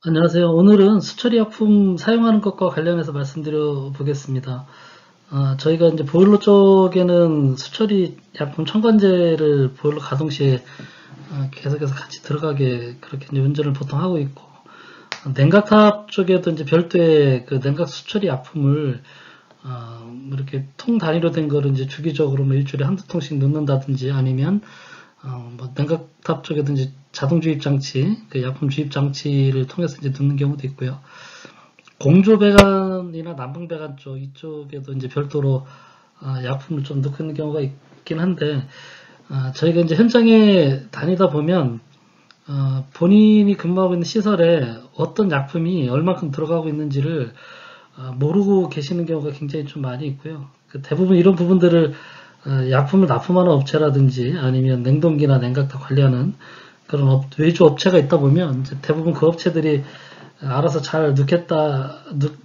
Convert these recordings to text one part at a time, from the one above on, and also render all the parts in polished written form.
안녕하세요. 오늘은 수처리 약품 사용하는 것과 관련해서 말씀드려 보겠습니다. 저희가 이제 보일러 쪽에는 수처리 약품 첨관제를 보일러 가동 시에 계속해서 같이 들어가게 그렇게 이제 운전을 보통 하고 있고, 냉각탑 쪽에도 이제 별도의 그 냉각 수처리 약품을 뭐 이렇게 통 단위로 된 거를 이제 주기적으로 뭐 일주일에 한두 통씩 넣는다든지 아니면 뭐 냉각탑 쪽에도 이제 자동 주입 장치, 그 약품 주입 장치를 통해서 이제 넣는 경우도 있고요. 공조 배관이나 난방 배관 쪽 이쪽에도 이제 별도로 약품을 좀 넣고 있는 경우가 있긴 한데, 저희가 이제 현장에 다니다 보면 본인이 근무하고 있는 시설에 어떤 약품이 얼마큼 들어가고 있는지를 모르고 계시는 경우가 굉장히 좀 많이 있고요. 그 대부분 이런 부분들을 약품을 납품하는 업체라든지 아니면 냉동기나 냉각탑 관리하는 그런 외주 업체가 있다 보면 이제 대부분 그 업체들이 알아서 잘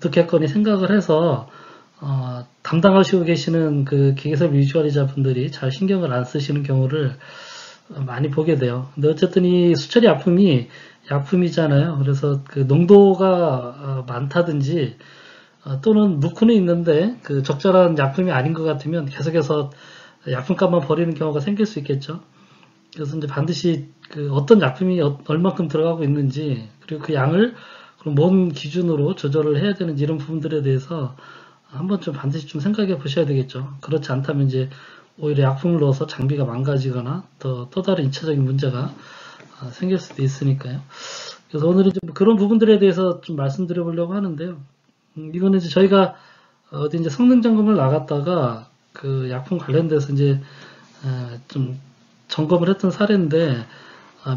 넣겠거니 생각을 해서 담당하시고 계시는 그 기계설 위주관리자분들이 잘 신경을 안 쓰시는 경우를 많이 보게 돼요. 근데 어쨌든 이 수처리 약품이 약품이잖아요. 그래서 그 농도가 많다든지 또는 넣고는 있는데 그 적절한 약품이 아닌 것 같으면 계속해서 약품값만 버리는 경우가 생길 수 있겠죠. 그래서 이제 반드시 그 어떤 약품이 얼마큼 들어가고 있는지 그리고 그 양을 그럼 뭔 기준으로 조절을 해야 되는지 이런 부분들에 대해서 한번 좀 반드시 좀 생각해 보셔야 되겠죠. 그렇지 않다면 이제 오히려 약품을 넣어서 장비가 망가지거나 또 다른 2차적인 문제가 생길 수도 있으니까요. 그래서 오늘은 좀 그런 부분들에 대해서 좀 말씀드려 보려고 하는데요. 이거는 이제 저희가 어디 이제 성능 점검을 나갔다가 그 약품 관련돼서 이제 좀 점검을 했던 사례인데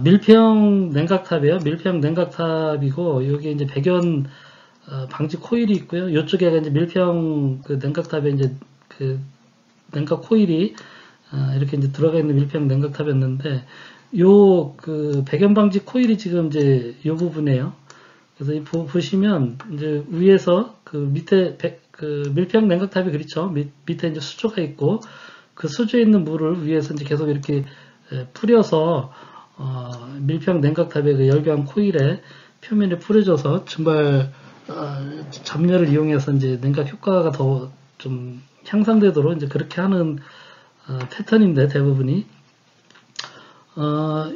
밀폐형 냉각탑이에요. 밀폐형 냉각탑이고 여기 이제 배견 방지 코일이 있고요. 이쪽에 이제 밀폐형 그 냉각탑에 이제 그 냉각 코일이 이렇게 이제 들어가 있는 밀폐형 냉각탑이었는데 요 그 배견 방지 코일이 지금 이제 요 부분이에요. 그래서 보시면 이제 위에서 그 밑에 그 밀폐형 냉각탑이 그렇죠. 밑에 이제 수조가 있고 그 수조에 있는 물을 위에서 이제 계속 이렇게 뿌려서 밀폐형 냉각탑의 그 열교환 코일에 표면에 뿌려줘서 증발 잡열을 이용해서 이제 냉각 효과가 더 좀 향상되도록 이제 그렇게 하는 패턴인데 대부분이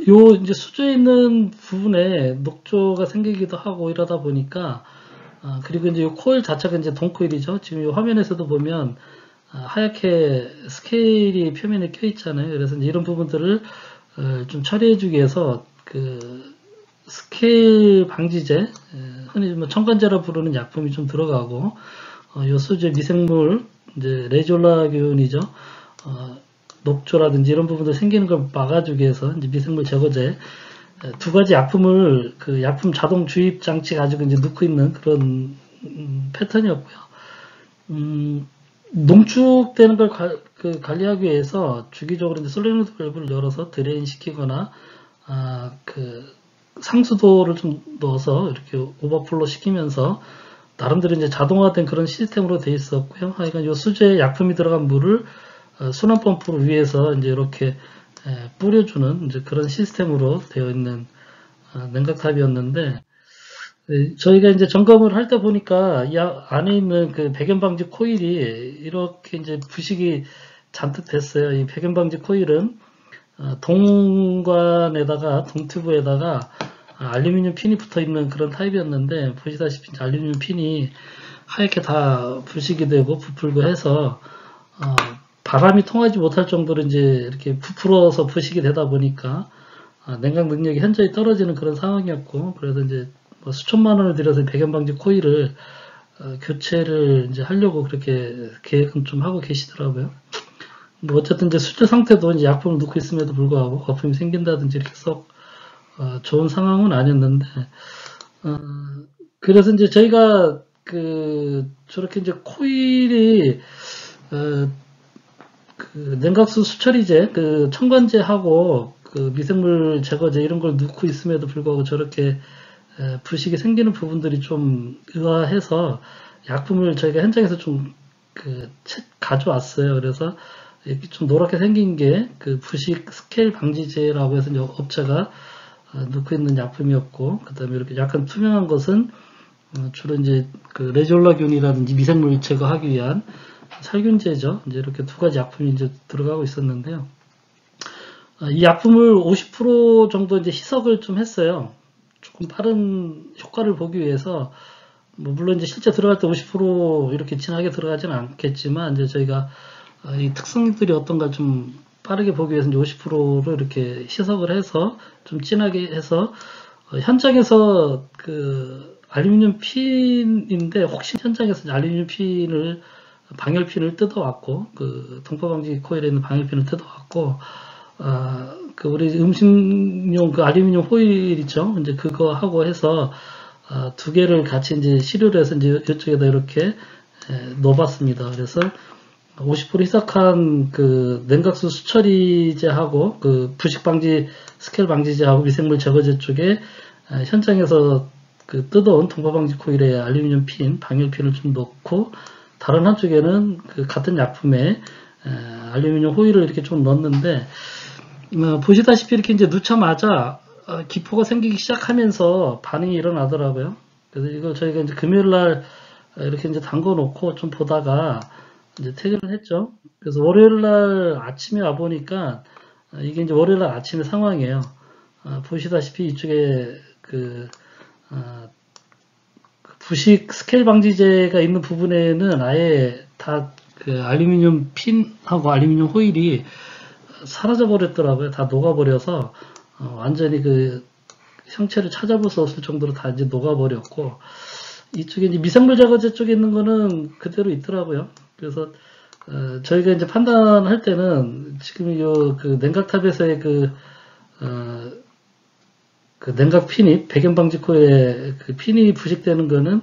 요 이제 수조에 있는 부분에 녹조가 생기기도 하고 이러다 보니까 그리고 이제 요 코일 자체가 이제 동코일이죠. 지금 이 화면에서도 보면 하얗게 스케일이 표면에 껴 있잖아요. 그래서 이제 이런 부분들을 좀 처리해주기 위해서 그 스케일 방지제, 흔히 뭐 첨가제라 부르는 약품이 좀 들어가고 요 수제 미생물 이제 레졸라균이죠. 녹조라든지 이런 부분들 생기는 걸 막아주기 위해서 이제 미생물 제거제 두 가지 약품을 그 약품 자동 주입 장치 가지고 이제 넣고 있는 그런 패턴이었고요. 농축되는 걸 관리하기 위해서 주기적으로 이제 솔레노이드 밸브를 열어서 드레인 시키거나 그 상수도를 좀 넣어서 이렇게 오버플로 시키면서 나름대로 이제 자동화된 그런 시스템으로 돼 있었고요. 하여간 요 수제에 약품이 들어간 물을 순환 펌프로 위에서 이제 이렇게 뿌려주는 이제 그런 시스템으로 되어 있는 냉각탑이었는데 저희가 이제 점검을 할 때 보니까 이 안에 있는 그 배견 방지 코일이 이렇게 이제 부식이 잔뜩 됐어요. 이 배견 방지 코일은 동관에다가 동튜브에다가 알루미늄 핀이 붙어 있는 그런 타입이었는데 보시다시피 알루미늄 핀이 하얗게 다 부식이 되고 부풀고 해서 바람이 통하지 못할 정도로 이제 이렇게 부풀어서 부식이 되다 보니까 냉각 능력이 현저히 떨어지는 그런 상황이었고 그래서 이제 뭐 수천만 원을 들여서 배견 방지 코일을 교체를 이제 하려고 그렇게 계획은 좀 하고 계시더라고요. 뭐 어쨌든 이제 수조 상태도 이제 약품을 넣고 있음에도 불구하고 거품이 생긴다든지 이렇게 썩 좋은 상황은 아니었는데 어, 그래서 이제 저희가 그 저렇게 이제 코일이 어, 그 냉각수 수처리제, 그 첨관제하고 그 미생물 제거제 이런 걸 넣고 있음에도 불구하고 저렇게 부식이 생기는 부분들이 좀 의아해서 약품을 저희가 현장에서 좀 그 가져왔어요. 그래서 이렇게 좀 노랗게 생긴 게 그 부식 스케일 방지제라고 해서 이제 업체가 넣고 있는 약품이었고, 그 다음에 이렇게 약간 투명한 것은 주로 이제 그 레졸라균이라든지 미생물 제거하기 위한 살균제죠. 이제 이렇게 두 가지 약품이 이제 들어가고 있었는데요. 이 약품을 50% 정도 이제 희석을 좀 했어요. 조금 빠른 효과를 보기 위해서, 뭐 물론 이제 실제 들어갈 때 50% 이렇게 진하게 들어가지는 않겠지만, 이제 저희가 이 특성들이 어떤가 좀 빠르게 보기 위해서 이제 50%로 이렇게 희석을 해서 좀 진하게 해서 현장에서 그 알루미늄 핀인데 혹시 현장에서 알루미늄 핀을 방열핀을 뜯어왔고 그 동파방지 코일에 있는 방열핀을 뜯어왔고 그 우리 음식용 그 알루미늄 호일 있죠 이제 그거 하고 해서 두 개를 같이 이제 시료를 해서 이제 이쪽에다 이렇게 넣어봤습니다. 그래서 50% 희석한 그 냉각수 수처리제하고 그 부식 방지 스케일 방지제하고 미생물 제거제 쪽에 현장에서 그 뜯어온 동파 방지 코일에 알루미늄 핀, 방열핀을 좀 넣고 다른 한쪽에는 그 같은 약품에 알루미늄 호일을 이렇게 좀 넣었는데 보시다시피 이렇게 이제 넣자마자 기포가 생기기 시작하면서 반응이 일어나더라고요. 그래서 이걸 저희가 이제 금요일 날 이렇게 이제 담궈 놓고 좀 보다가 이제 퇴근을 했죠. 그래서 월요일 날 아침에 와 보니까 이게 이제 월요일 날 아침의 상황이에요. 보시다시피 이쪽에 그 부식 스케일 방지제가 있는 부분에는 아예 다 그 알루미늄 핀하고 알루미늄 호일이 사라져 버렸더라고요. 다 녹아버려서 완전히 그 형체를 찾아볼 수 없을 정도로 다 이제 녹아버렸고 이쪽에 이제 미생물 제거제 쪽에 있는 거는 그대로 있더라고요. 그래서 저희가 이제 판단할 때는 지금 그 냉각탑에서의 그 냉각 핀이 배경 방지 코에 그 핀이 부식되는 거는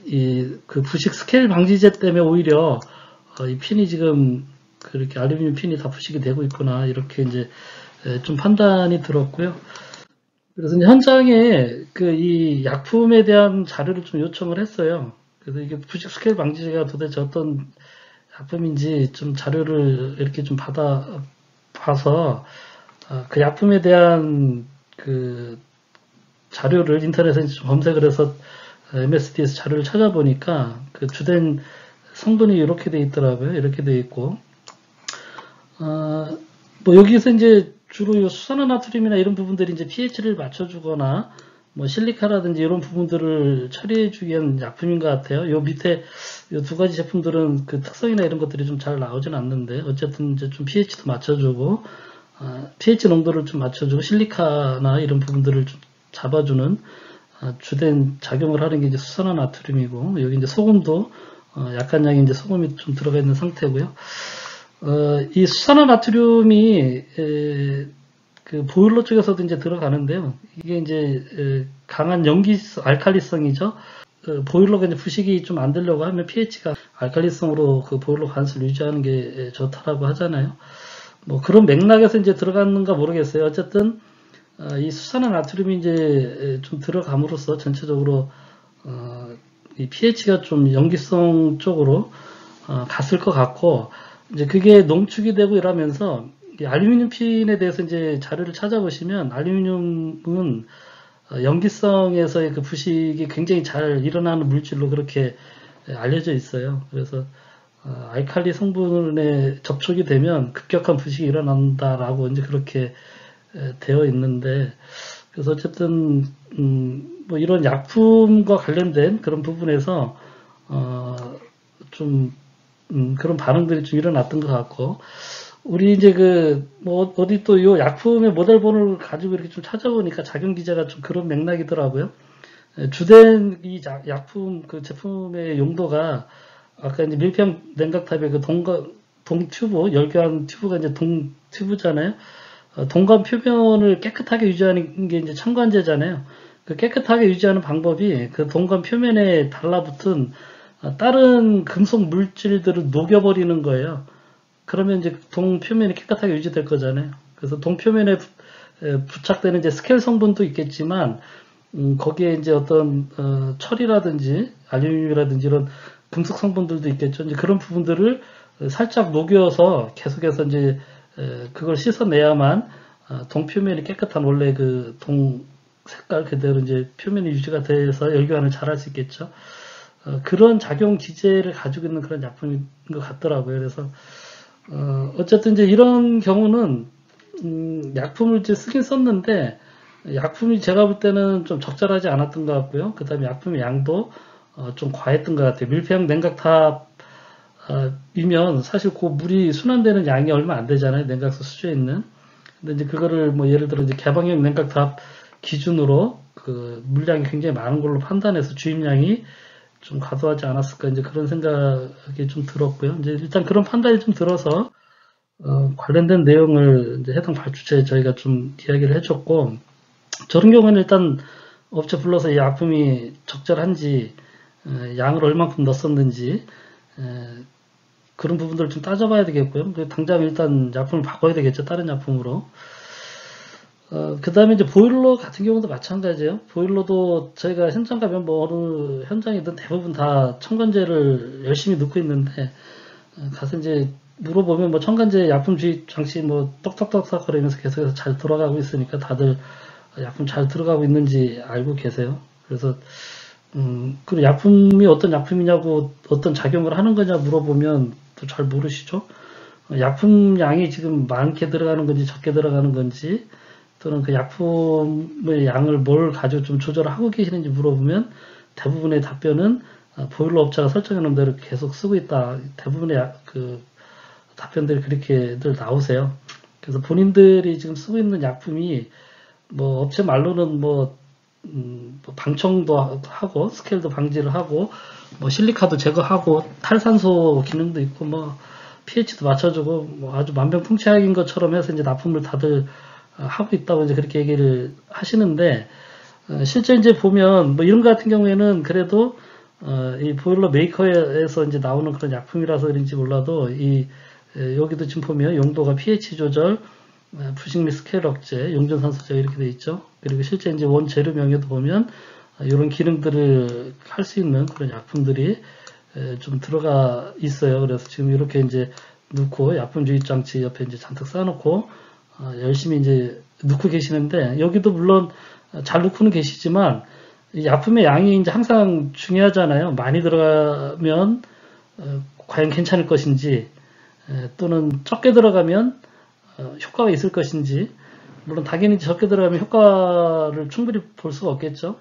이 그 부식 스케일 방지제 때문에 오히려 이 핀이 지금 그렇게 알루미늄 핀이 다 부식이 되고 있구나 이렇게 이제 좀 판단이 들었고요. 그래서 이제 현장에 그 이 약품에 대한 자료를 좀 요청을 했어요. 그래서 이게 부식 스케일 방지제가 도대체 어떤 약품인지 좀 자료를 이렇게 좀 봐서 그 약품에 대한 그 자료를 인터넷에 좀 검색을 해서 MSD에서 자료를 찾아보니까 그 주된 성분이 이렇게 돼 있더라고요. 이렇게 돼 있고 뭐 여기서 이제 주로 수산화나트륨이나 이런 부분들이 이제 pH를 맞춰주거나 뭐 실리카라든지 이런 부분들을 처리해주기 위한 약품인 것 같아요. 요 밑에 요 두 가지 제품들은 그 특성이나 이런 것들이 좀 잘 나오진 않는데 어쨌든 이제 좀 pH도 맞춰주고 pH 농도를 좀 맞춰주고 실리카나 이런 부분들을 좀 잡아주는 주된 작용을 하는 게 이제 수산화나트륨이고 여기 이제 소금도 약간 양의 이제 소금이 좀 들어가 있는 상태고요. 이 수산화나트륨이 그 보일러 쪽에서도 이제 들어가는데요. 이게 이제 강한 알칼리성이죠. 보일러가 이제 부식이 좀 안 되려고 하면 pH가 알칼리성으로 그 보일러 관수를 유지하는 게 좋다라고 하잖아요. 뭐 그런 맥락에서 이제 들어갔는가 모르겠어요. 어쨌든 이 수산화나트륨이 이제 좀 들어감으로써 전체적으로 이 pH가 좀 염기성 쪽으로 갔을 것 같고 이제 그게 농축이 되고 이러면서 이 알루미늄 핀에 대해서 이제 자료를 찾아보시면 알루미늄은 염기성에서의 그 부식이 굉장히 잘 일어나는 물질로 그렇게 알려져 있어요. 그래서 알칼리 성분에 접촉이 되면 급격한 부식이 일어난다라고 이제 그렇게 되어 있는데 그래서 어쨌든 뭐 이런 약품과 관련된 그런 부분에서 좀 그런 반응들이 좀 일어났던 것 같고 우리 이제 뭐 어디 또 요 약품의 모델본을 가지고 이렇게 좀 찾아보니까 작용 기제가 좀 그런 맥락이더라고요. 주된 이 약품 그 제품의 용도가 아까 이제 밀폐형 냉각탑의 그 동 튜브 열교환 튜브가 이제 동 튜브잖아요. 동관 표면을 깨끗하게 유지하는 게 이제 첨관제잖아요. 그 깨끗하게 유지하는 방법이 그 동관 표면에 달라붙은 다른 금속 물질들을 녹여버리는 거예요. 그러면 이제 동 표면이 깨끗하게 유지될 거잖아요. 그래서 동 표면에 부착되는 이제 스켈 성분도 있겠지만 거기에 이제 어떤 철이라든지 알루미늄이라든지 이런 금속 성분들도 있겠죠. 이제 그런 부분들을 살짝 녹여서 계속해서 이제 그걸 씻어내야만 동표면이 깨끗한 원래 그 동 색깔 그대로 이제 표면이 유지가 돼서 열교환을 잘 할 수 있겠죠. 그런 작용 기제를 가지고 있는 그런 약품인 것 같더라고요. 그래서 어쨌든 이제 이런 경우는 약품을 이제 쓰긴 썼는데 약품이 제가 볼 때는 좀 적절하지 않았던 것 같고요. 그 다음에 약품의 양도 좀 과했던 것 같아요. 밀폐형 냉각탑이면 사실 그 물이 순환되는 양이 얼마 안 되잖아요. 냉각수 수조에 있는. 근데 이제 그거를 뭐 예를 들어 이제 개방형 냉각탑 기준으로 그 물량이 굉장히 많은 걸로 판단해서 주입량이 좀 과도하지 않았을까 이제 그런 생각이 좀 들었고요. 이제 일단 그런 판단이 좀 들어서 관련된 내용을 이제 해당 발주처에 저희가 좀 이야기를 해줬고 저런 경우는 일단 업체 불러서 이 약품이 적절한지 양을 얼만큼 넣었었는지 그런 부분들을 좀 따져봐야 되겠고요. 당장 일단 약품을 바꿔야 되겠죠. 다른 약품으로. 그 다음에 이제 보일러 같은 경우도 마찬가지예요. 보일러도 저희가 현장 가면 뭐 어느 현장이든 대부분 다 첨간제를 열심히 넣고 있는데 가서 이제 물어보면 뭐 첨간제 약품 주입 장치 뭐 떡떡떡떡 거리면서 계속해서 잘 돌아가고 있으니까 다들 약품 잘 들어가고 있는지 알고 계세요. 그래서 그리고 약품이 어떤 약품이냐고 어떤 작용을 하는 거냐 물어보면 또 잘 모르시죠. 약품 양이 지금 많게 들어가는 건지 적게 들어가는 건지 또는 그 약품의 양을 뭘 가지고 좀 조절을 하고 계시는지 물어보면 대부분의 답변은 보일러 업체가 설정해 놓은 대로 계속 쓰고 있다. 대부분의 그 답변들이 그렇게들 나오세요. 그래서 본인들이 지금 쓰고 있는 약품이 뭐 업체 말로는 뭐 방청도 하고 스케일도 방지를 하고 뭐 실리카도 제거하고 탈산소 기능도 있고 뭐 pH도 맞춰주고 뭐 아주 만병통치약인 것처럼 해서 이제 납품을 다들 하고 있다고 이제 그렇게 얘기를 하시는데 실제 이제 보면 뭐 이런 것 같은 경우에는 그래도 이 보일러 메이커에서 이제 나오는 그런 약품이라서 그런지 몰라도 이 여기도 지금 보면 용도가 pH 조절, 부식 및 스케일 억제, 용존산소 제거 이렇게 돼 있죠. 그리고 실제 이제 원재료명에도 보면 이런 기능들을 할 수 있는 그런 약품들이 좀 들어가 있어요. 그래서 지금 이렇게 이제 넣고 약품 주입 장치 옆에 이제 잔뜩 쌓아놓고 열심히 이제 넣고 계시는데 여기도 물론 잘 넣고는 계시지만 이 약품의 양이 이제 항상 중요하잖아요. 많이 들어가면 과연 괜찮을 것인지 또는 적게 들어가면 효과가 있을 것인지 물론 당연히 적게 들어가면 효과를 충분히 볼 수가 없겠죠.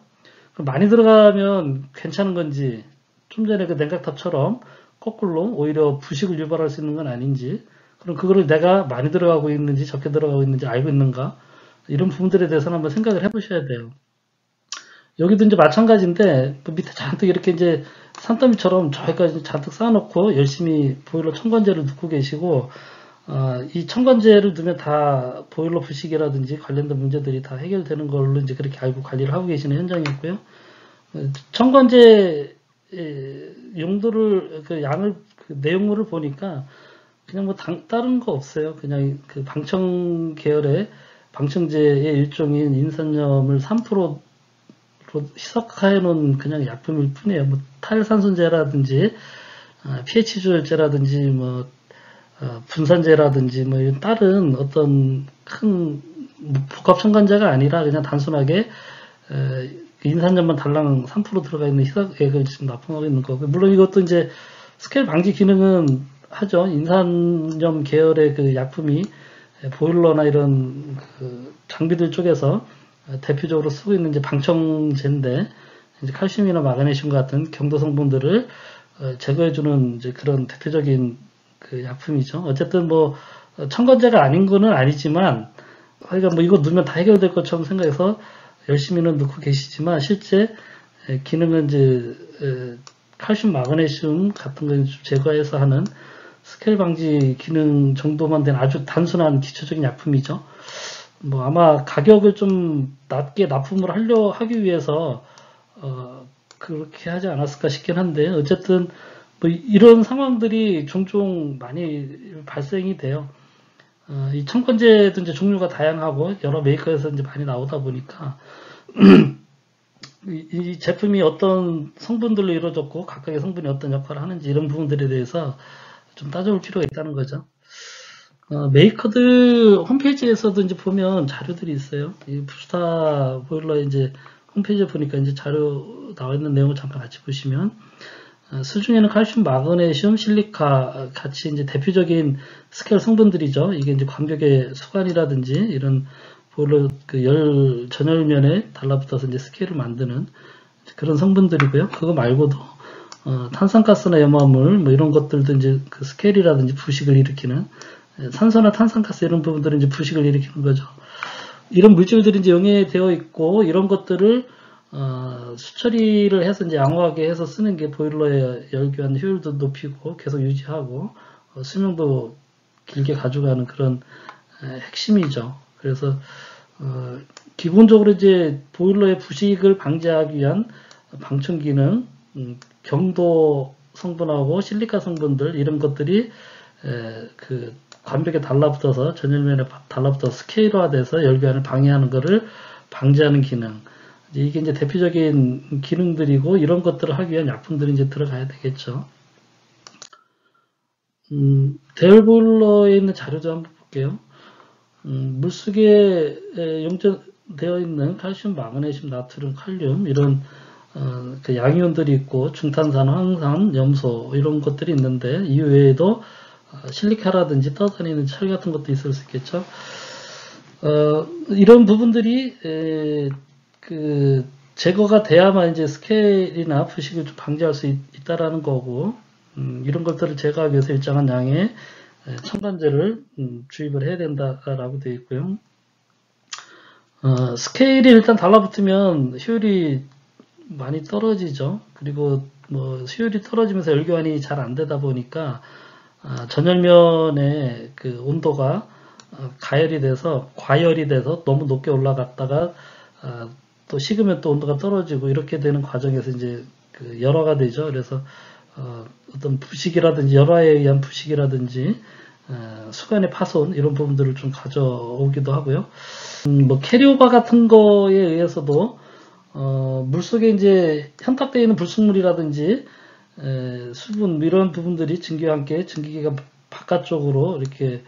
그럼 많이 들어가면 괜찮은 건지 좀 전에 그 냉각탑처럼 거꾸로 오히려 부식을 유발할 수 있는 건 아닌지 그럼 그거를 내가 많이 들어가고 있는지 적게 들어가고 있는지 알고 있는가 이런 부분들에 대해서는 한번 생각을 해보셔야 돼요. 여기도 이제 마찬가지인데 그 밑에 잔뜩 이렇게 이제 산더미처럼 저기까지 잔뜩 쌓아놓고 열심히 보일러 첨관제를 넣고 계시고 이 첨관제를 넣으면 다 보일러 부식이라든지 관련된 문제들이 다 해결되는 걸로 이제 그렇게 알고 관리를 하고 계시는 현장이었고요. 첨관제 용도를 그 양을 그 내용물을 보니까 그냥 뭐 다른 거 없어요. 그냥 그 방청 계열의 방청제의 일종인 인산염을 3%로 희석해 놓은 그냥 약품일 뿐이에요. 뭐 탈산소제라든지 pH 조절제라든지 뭐 분산제라든지 뭐 다른 어떤 큰 복합 첨가제가 아니라 그냥 단순하게 인산염만 달랑 3% 들어가 있는 희석액을 지금 납품하고 있는 거고 물론 이것도 이제 스케일 방지 기능은 하죠. 인산염 계열의 그 약품이 보일러나 이런 그 장비들 쪽에서 대표적으로 쓰고 있는 이제 방청제인데 이제 칼슘이나 마그네슘 같은 경도 성분들을 제거해주는 이제 그런 대표적인 그 약품이죠. 어쨌든 뭐 첨가제가 아닌 거는 아니지만 그러니까 뭐 이거 넣으면 다 해결될 것처럼 생각해서 열심히는 넣고 계시지만 실제 기능은 이제 칼슘, 마그네슘 같은 걸 제거해서 하는 스케일 방지 기능 정도만 된 아주 단순한 기초적인 약품이죠. 뭐 아마 가격을 좀 낮게 납품을 하기 위해서 그렇게 하지 않았을까 싶긴 한데 어쨌든 뭐 이런 상황들이 종종 많이 발생이 돼요. 이 첨가제도 이제 종류가 다양하고 여러 메이커에서 이제 많이 나오다 보니까 이 제품이 어떤 성분들로 이루어졌고 각각의 성분이 어떤 역할을 하는지 이런 부분들에 대해서 좀 따져볼 필요가 있다는 거죠. 메이커들 홈페이지에서도 이제 보면 자료들이 있어요. 이 부스타 보일러 이제 홈페이지에 보니까 이제 자료 나와 있는 내용을 잠깐 같이 보시면, 수중에는 칼슘, 마그네슘, 실리카 같이 이제 대표적인 스케일 성분들이죠. 이게 이제 관격의 수관이라든지 이런 보일러 그 전열면에 달라붙어서 이제 스케일을 만드는 그런 성분들이고요. 그거 말고도 탄산가스나 염화물 뭐 이런 것들도 이제 그 스케일이라든지 부식을 일으키는, 산소나 탄산가스 이런 부분들은 이제 부식을 일으키는 거죠. 이런 물질들이 이제 용해되어 있고, 이런 것들을 수처리를 해서 이제 양호하게 해서 쓰는 게 보일러의 열교환 효율도 높이고 계속 유지하고 수명도 길게 가져가는 그런 핵심이죠. 그래서 기본적으로 이제 보일러의 부식을 방지하기 위한 방충 기능, 경도 성분하고 실리카 성분들 이런 것들이 그 관벽에 달라붙어서 전열면에 달라붙어서 스케일화돼서 열교환을 방해하는 것을 방지하는 기능. 이게 이제 대표적인 기능들이고, 이런 것들을 하기 위한 약품들이 이제 들어가야 되겠죠. 대열보일러에 있는 자료도 한번 볼게요. 물속에 용전되어 있는 칼슘, 마그네슘, 나트륨, 칼륨 이런 그 양이온들이 있고, 중탄산, 황산, 염소 이런 것들이 있는데, 이 외에도 실리카라든지 떠다니는 철 같은 것도 있을 수 있겠죠. 이런 부분들이 그 제거가 돼야만 이제 스케일이나 부식을 좀 방지할 수 있다라는 거고, 이런 것들을 제거하기 위해서 일정한 양의 첨단제를 주입을 해야 된다라고 되어 있고요. 스케일이 일단 달라붙으면 효율이 많이 떨어지죠. 그리고 뭐 효율이 떨어지면서 열교환이 잘 안 되다 보니까 전열면의 그 온도가 가열이 돼서 과열이 돼서 너무 높게 올라갔다가 또 식으면 또 온도가 떨어지고 이렇게 되는 과정에서 이제 그 열화가 되죠. 그래서 어떤 부식이라든지 열화에 의한 부식이라든지 수간의 파손 이런 부분들을 좀 가져오기도 하고요. 뭐 캐리오바 같은 거에 의해서도 물속에 이제 현탁되어 있는 불순물이라든지 수분 이런 부분들이 증기와 함께 증기기가 바깥쪽으로 이렇게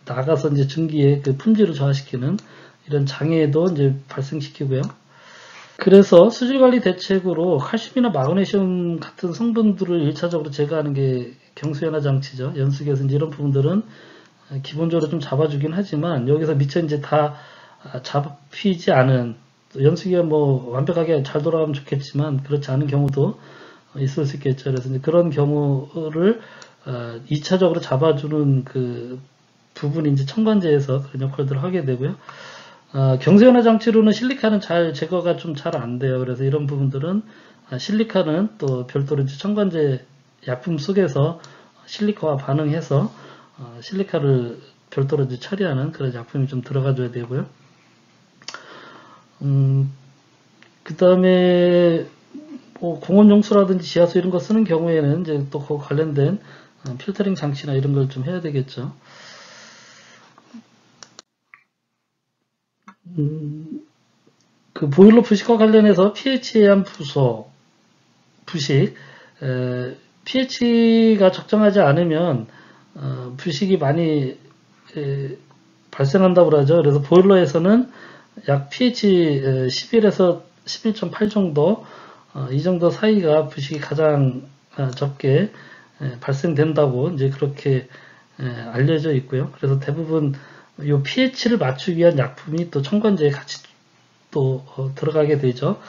나가서 이제 증기의 그 품질을 저하시키는 이런 장애도 이제 발생시키고요. 그래서 수질관리 대책으로 칼슘이나 마그네슘 같은 성분들을 1차적으로 제거하는 게 경수연화 장치죠. 연수기에서 이제 이런 부분들은 기본적으로 좀 잡아주긴 하지만, 여기서 미처 이제 다 잡히지 않은, 연수기가 뭐 완벽하게 잘 돌아가면 좋겠지만 그렇지 않은 경우도 있을 수 있겠죠. 그래서 이제 그런 경우를 2차적으로 잡아주는 그 부분이 이제 첨관제에서 그런 역할들을 하게 되고요. 경수연화 장치로는 실리카는 잘 제거가 좀 잘 안 돼요. 그래서 이런 부분들은 실리카는 또 별도로 이제 첨관제 약품 속에서 실리카와 반응해서 실리카를 별도로 이제 처리하는 그런 약품이 좀 들어가줘야 되고요. 그 다음에 뭐 공원용수라든지 지하수 이런 거 쓰는 경우에는 이제 또 그 관련된 필터링 장치나 이런 걸 좀 해야 되겠죠. 그 보일러 부식과 관련해서 pH에 의한 부식, pH가 적정하지 않으면 부식이 많이 발생한다고 그러죠. 그래서 보일러에서는 약 pH 11에서 11.8 정도, 이 정도 사이가 부식이 가장 적게 발생된다고 이제 그렇게 알려져 있고요. 그래서 대부분 이 pH를 맞추기 위한 약품이 또 첨관제에 같이 또 들어가게 되죠.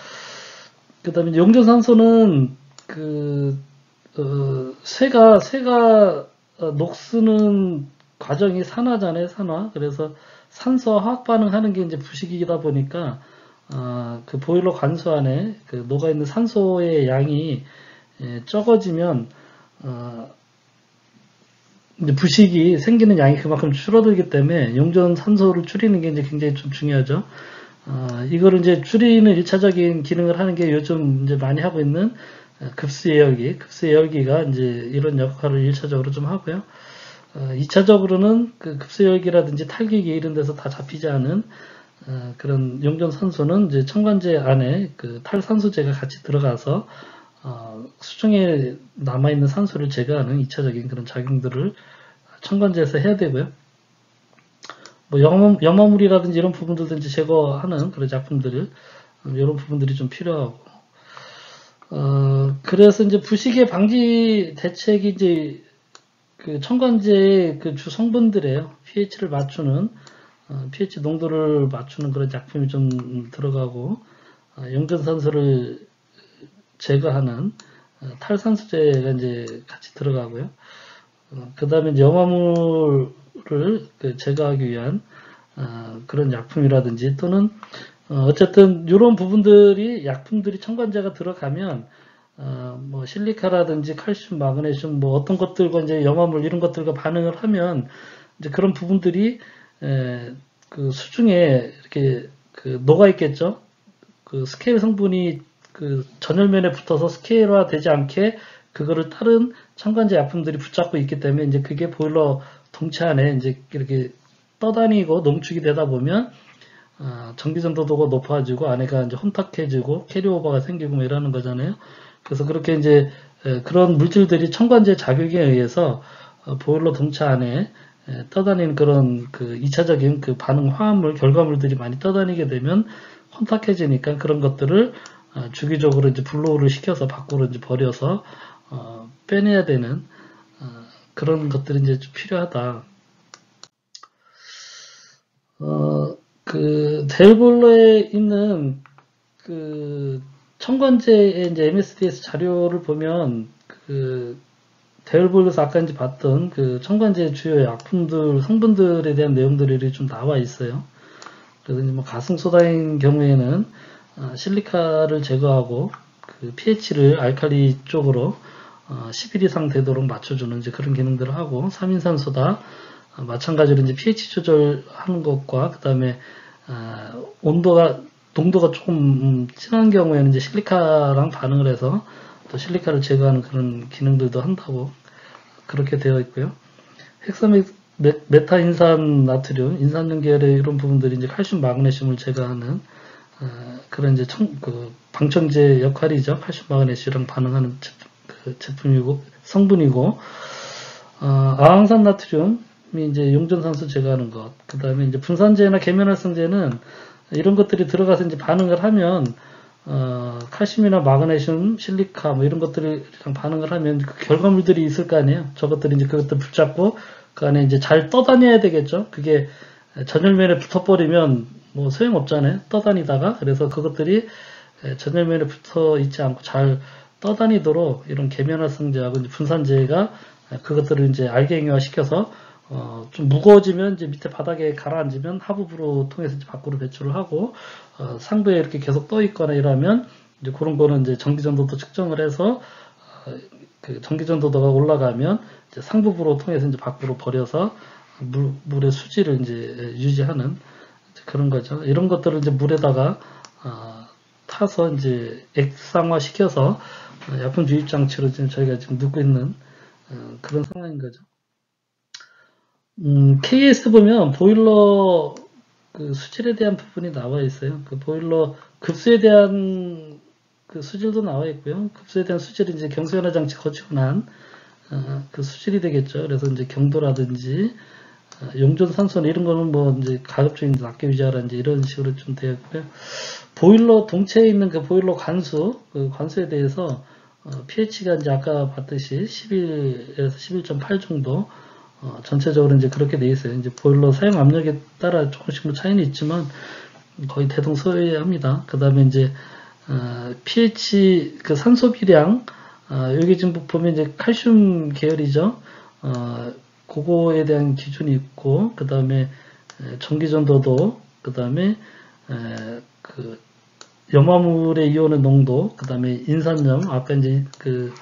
그 다음에 용존산소는 그 쇠가 녹쓰는 과정이 산화잖아요, 산화. 그래서 산소와 화학 반응하는 게 이제 부식이다 보니까 그 보일러 관수 안에 그 녹아 있는 산소의 양이 적어지면 이제 부식이 생기는 양이 그만큼 줄어들기 때문에 용존 산소를 줄이는 게 이제 굉장히 좀 중요하죠. 이거를 이제 줄이는 1차적인 기능을 하는 게 요즘 이제 많이 하고 있는 급수 예열기가 이제 이런 역할을 1차적으로 좀 하고요. 2차적으로는 그 급수 예열기라든지 탈기기 이런 데서 다 잡히지 않은 그런 용존 산소는 이제 첨관제 안에 그 탈산소제가 같이 들어가서 수중에 남아있는 산소를 제거하는 2차적인 그런 작용들을 첨가제에서 해야 되고요. 뭐 염화물이라든지 이런 부분들도 이제 제거하는 그런 작품들을 이런 부분들이 좀 필요하고 그래서 이제 부식의 방지 대책이 이제 그 첨가제의 그 주 성분들이에요. pH를 맞추는 pH 농도를 맞추는 그런 작품이 좀 들어가고 용전산소를 제거하는 탈산소제가 이제 같이 들어가고요. 그 다음에 이제 염화물을 제거하기 위한 그런 약품이라든지 또는 어쨌든 이런 부분들이 약품들이 첨가제가 들어가면 뭐 실리카라든지 칼슘, 마그네슘 뭐 어떤 것들과 이제 염화물 이런 것들과 반응을 하면 이제 그런 부분들이 그 수중에 이렇게 그 녹아 있겠죠. 그 스케일 성분이 그 전열면에 붙어서 스케일화 되지 않게 그거를 다른 첨가제 약품들이 붙잡고 있기 때문에 이제 그게 보일러 동체 안에 이제 이렇게 떠다니고 농축이 되다 보면 전기 전도도가 높아지고 안에가 이제 혼탁해지고 캐리오버가 생기고 뭐 이러는 거잖아요. 그래서 그렇게 이제 그런 물질들이 첨가제 작용에 의해서 보일러 동체 안에 떠다니는 그런 그 2차적인 그 반응 화합물, 결과물들이 많이 떠다니게 되면 혼탁해지니까 그런 것들을 주기적으로 이제 블로우를 시켜서 밖으로 이제 버려서 빼내야 되는 그런 것들이 이제 좀 필요하다. 그 데일볼러에 있는 그 첨가제의 이제 MSDS 자료를 보면 그 데일볼러에서 아까 이제 봤던 그 첨가제 주요 약품들 성분들에 대한 내용들이 좀 나와 있어요. 그래서 이제 뭐 가승소다인 경우에는 실리카를 제거하고 그 pH를 알칼리 쪽으로 10일 이상 되도록 맞춰주는 이제 그런 기능들을 하고 3인산소다 마찬가지로 이제 pH 조절하는 것과 그 다음에 농도가 조금 진한 경우에는 이제 실리카랑 반응을 해서 또 실리카를 제거하는 그런 기능들도 한다고 그렇게 되어 있고요. 메타인산 나트륨, 인산염 계열의 이런 부분들이 이제 칼슘, 마그네슘을 제거하는 그런 이제 방청제 역할이죠. 칼슘, 마그네슘이랑 반응하는 제품이고 성분이고 아황산 나트륨이 이제 용전산소 제거하는 것. 그 다음에 이제 분산제나 계면활성제는 이런 것들이 들어가서 이제 반응을 하면 칼슘이나 마그네슘, 실리카 뭐 이런 것들이랑 반응을 하면 그 결과물들이 있을 거 아니에요. 저것들이 이제 그것들 붙잡고 그 안에 이제 잘 떠다녀야 되겠죠. 그게 전열면에 붙어버리면 뭐 소용없잖아요. 떠다니다가. 그래서 그것들이 전열면에 붙어 있지 않고 잘 떠다니도록 이런 계면활성제하고 이제 분산제가 그것들을 이제 알갱이화 시켜서 좀 무거워지면 이제 밑에 바닥에 가라앉으면 하부부로 통해서 이제 밖으로 배출을 하고 상부에 이렇게 계속 떠 있거나 이러면 이제 그런 거는 이제 전기전도도 측정을 해서 그 전기전도도가 올라가면 이제 상부부로 통해서 이제 밖으로 버려서 물의 수질을 이제 유지하는 이제 그런 거죠. 이런 것들을 이제 물에다가 타서 이제 액상화 시켜서 약품 주입 장치로 지금 저희가 지금 넣고 있는 그런 상황인 거죠. KS 보면 보일러 그 수질에 대한 부분이 나와 있어요. 그 보일러 급수에 대한 그 수질도 나와 있고요. 급수에 대한 수질이 이제 경수연화 장치 거치고 난 그 수질이 되겠죠. 그래서 이제 경도라든지 용존산소 이런 거는 뭐 이제 가급적인 낮게 유지하라든지 이런 식으로 좀 되어 있고요. 보일러 동체에 있는 그 보일러 관수, 그 관수에 대해서 pH가 이제 아까 봤듯이 11에서 11.8 정도 전체적으로 이제 그렇게 돼 있어요. 이제 보일러 사용 압력에 따라 조금씩 뭐 차이는 있지만 거의 대동소이합니다. 그 다음에 이제 pH 그 산소 비량 여기 지금 보면 이제 칼슘 계열이죠. 그거에 대한 기준이 있고 그 다음에 전기전도도 그 다음에 그 염화물의 이온의 농도 그 다음에 인산염 아까 이제 그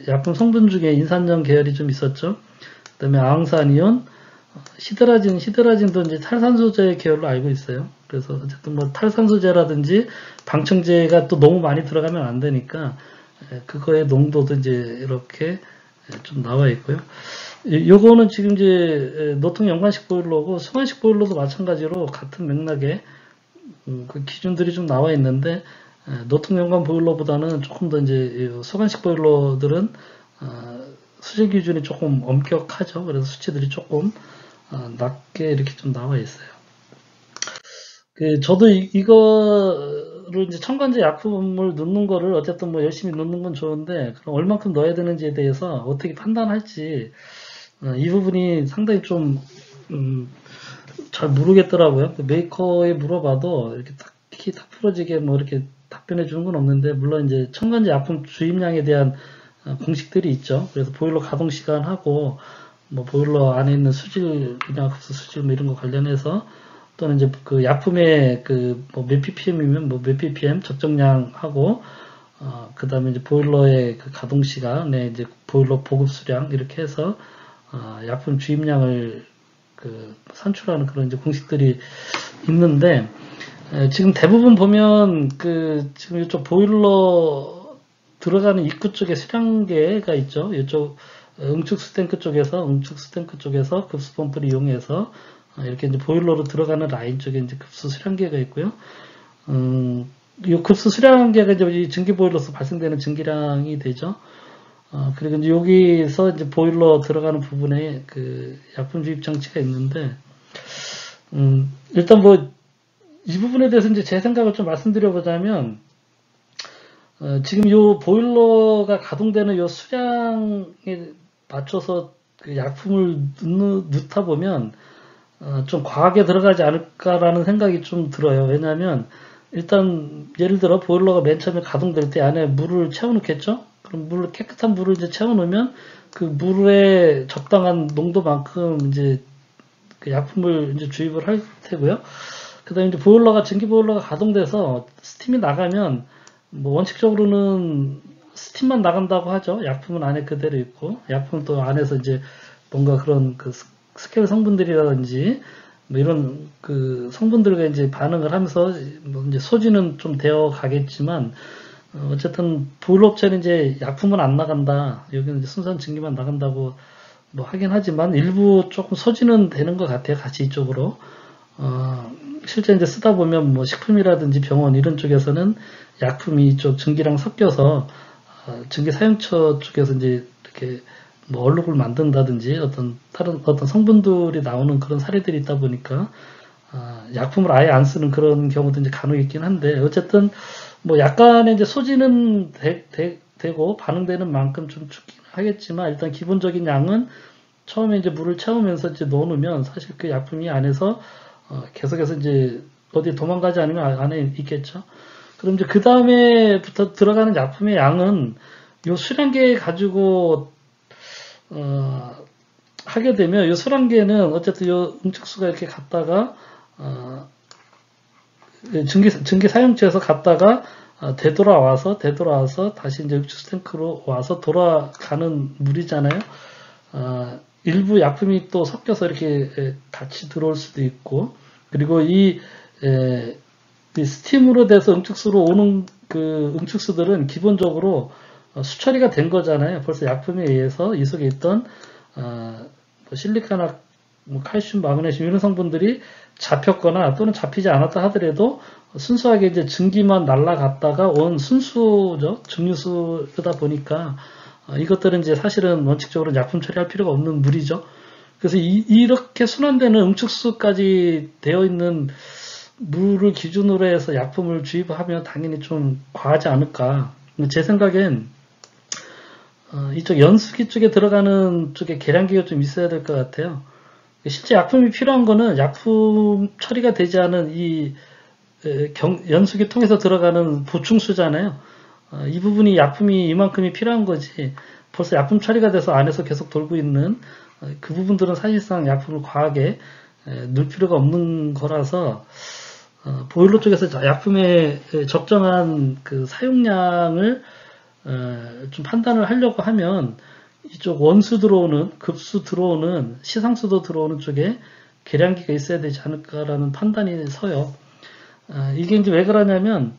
약품 성분 중에 인산염 계열이 좀 있었죠. 그 다음에 아황산이온, 히드라진도 이제 탈산소제 계열로 알고 있어요. 그래서 어쨌든 뭐 탈산소제라든지 방청제가 또 너무 많이 들어가면 안 되니까 그거의 농도도 이제 이렇게 좀 나와 있고요. 요거는 지금 이제 노통 연관식 보일러고 수관식 보일러도 마찬가지로 같은 맥락의 그 기준들이 좀 나와 있는데 노통 연관 보일러보다는 조금 더 이제 수관식 보일러들은 수질 기준이 조금 엄격하죠. 그래서 수치들이 조금 낮게 이렇게 좀 나와 있어요. 저도 이거를 이제 첨가제 약품을 넣는 거를 어쨌든 뭐 열심히 넣는 건 좋은데, 그럼 얼만큼 넣어야 되는지에 대해서 어떻게 판단할지, 이 부분이 상당히 좀, 잘 모르겠더라고요. 메이커에 물어봐도 이렇게 딱히 딱 풀어지게 뭐 이렇게 답변해 주는 건 없는데, 물론 이제 첨가제 약품 주입량에 대한 공식들이 있죠. 그래서 보일러 가동 시간하고, 뭐 보일러 안에 있는 수질, 그냥 흡수 수질 뭐 이런 거 관련해서, 또는 이제 그 약품의 뭐 몇 ppm이면 뭐 몇 ppm 적정량하고, 그 다음에 이제 보일러의 그 가동 시간에 이제 보일러 보급 수량 이렇게 해서, 약품 주입량을 산출하는 그런 이제 공식들이 있는데, 지금 대부분 보면 지금 이쪽 보일러 들어가는 입구 쪽에 수량계가 있죠. 이쪽 응축수 탱크 쪽에서 급수 펌프를 이용해서 이렇게 이제 보일러로 들어가는 라인 쪽에 이제 급수 수량계가 있고요. 이 급수 수량계가 이제 증기 보일러에서 발생되는 증기량이 되죠. 그리고 이제 여기서 이제 보일러 들어가는 부분에 약품 주입 장치가 있는데, 일단 뭐 이 부분에 대해서 이제 제 생각을 좀 말씀드려보자면, 지금 요 보일러가 가동되는 요 수량에 맞춰서 약품을 넣다 보면 좀 과하게 들어가지 않을까라는 생각이 좀 들어요. 왜냐하면 일단 예를 들어 보일러가 맨 처음에 가동될 때 안에 물을 채워놓겠죠. 그럼 깨끗한 물을 이제 채워놓으면 그 물의 적당한 농도만큼 이제 약품을 이제 주입을 할 테고요. 그 다음에 이제 증기 보일러가 가동돼서 스팀이 나가면 뭐 원칙적으로는 스팀만 나간다고 하죠. 약품은 안에 그대로 있고, 약품은 또 안에서 이제 뭔가 그런 스케일 성분들이라든지 뭐 이런 성분들과 이제 반응을 하면서 뭐 이제 소진은 좀 되어 가겠지만, 어쨌든 보일러 업체는 이제 약품은 안 나간다, 여기는 이제 순수한 증기만 나간다고 뭐 하긴 하지만 일부 조금 소진은 되는 것 같아요. 같이 이쪽으로. 실제 이제 쓰다 보면 뭐 식품이라든지 병원 이런 쪽에서는 약품이 이쪽 증기랑 섞여서 증기 사용처 쪽에서 이제 이렇게 뭐 얼룩을 만든다든지 다른 어떤 성분들이 나오는 그런 사례들이 있다 보니까 약품을 아예 안 쓰는 그런 경우도 이제 간혹 있긴 한데, 어쨌든 뭐 약간의 이제 소진은 되고 반응되는 만큼 좀 죽긴 하겠지만, 일단 기본적인 양은 처음에 이제 물을 채우면서 이제 넣어놓으면 사실 그 약품이 안에서 계속해서 이제 어디 도망가지 않으면 안에 있겠죠. 그럼 이제 그 다음에부터 들어가는 약품의 양은 요 수량계 가지고 하게 되면, 요 수량계는 어쨌든 요 응축수가 이렇게 갔다가 증기 사용처에서 갔다가 되돌아와서 다시 이제 응축수 탱크로 와서 돌아가는 물이잖아요. 일부 약품이 또 섞여서 이렇게 같이 들어올 수도 있고, 그리고 이 스팀으로 돼서 응축수로 오는 응축수들은 기본적으로 수처리가 된 거잖아요. 벌써 약품에 의해서 이 속에 있던 뭐 실리카나, 뭐 칼슘, 마그네슘 이런 성분들이 잡혔거나 또는 잡히지 않았다 하더라도 순수하게 이제 증기만 날아갔다가 온 순수죠. 증류수다 보니까 이것들은 이제 사실은 원칙적으로 약품 처리할 필요가 없는 물이죠. 그래서 이렇게 순환되는 응축수까지 되어 있는 물을 기준으로 해서 약품을 주입하면 당연히 좀 과하지 않을까. 제 생각엔 이쪽 연수기 쪽에 들어가는 쪽에 계량기가 좀 있어야 될 것 같아요. 실제 약품이 필요한 거는 약품 처리가 되지 않은 이 연수기 통해서 들어가는 보충수잖아요. 이 부분이 약품이 이만큼이 필요한 거지, 벌써 약품 처리가 돼서 안에서 계속 돌고 있는 그 부분들은 사실상 약품을 과하게 넣을 필요가 없는 거라서, 보일러 쪽에서 약품의 적정한 사용량을 좀 판단을 하려고 하면 이쪽 원수 들어오는, 급수 들어오는, 시상수도 들어오는 쪽에 계량기가 있어야 되지 않을까라는 판단이 서요. 이게 이제 왜 그러냐면,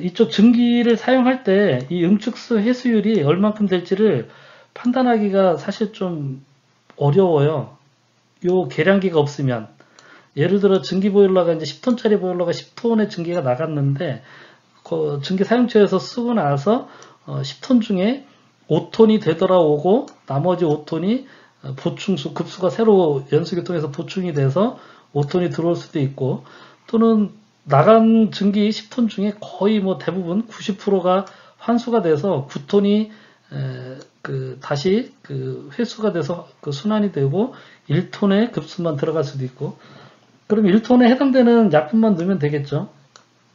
이쪽 증기를 사용할 때 이 응축수 해수율이 얼만큼 될지를 판단하기가 사실 좀 어려워요. 요 계량기가 없으면. 예를 들어 증기 보일러가 이제 10톤짜리 보일러가 10톤의 증기가 나갔는데, 그 증기 사용처에서 쓰고 나서 10톤 중에 5톤이 되돌아오고 나머지 5톤이 보충수, 급수가 새로 연수기 통해서 보충이 돼서 5톤이 들어올 수도 있고, 또는 나간 증기 10톤 중에 거의 뭐 대부분 90%가 환수가 돼서 9톤이 다시 회수가 돼서 순환이 되고 1톤의 급수만 들어갈 수도 있고, 그럼 1톤에 해당되는 약품만 넣으면 되겠죠.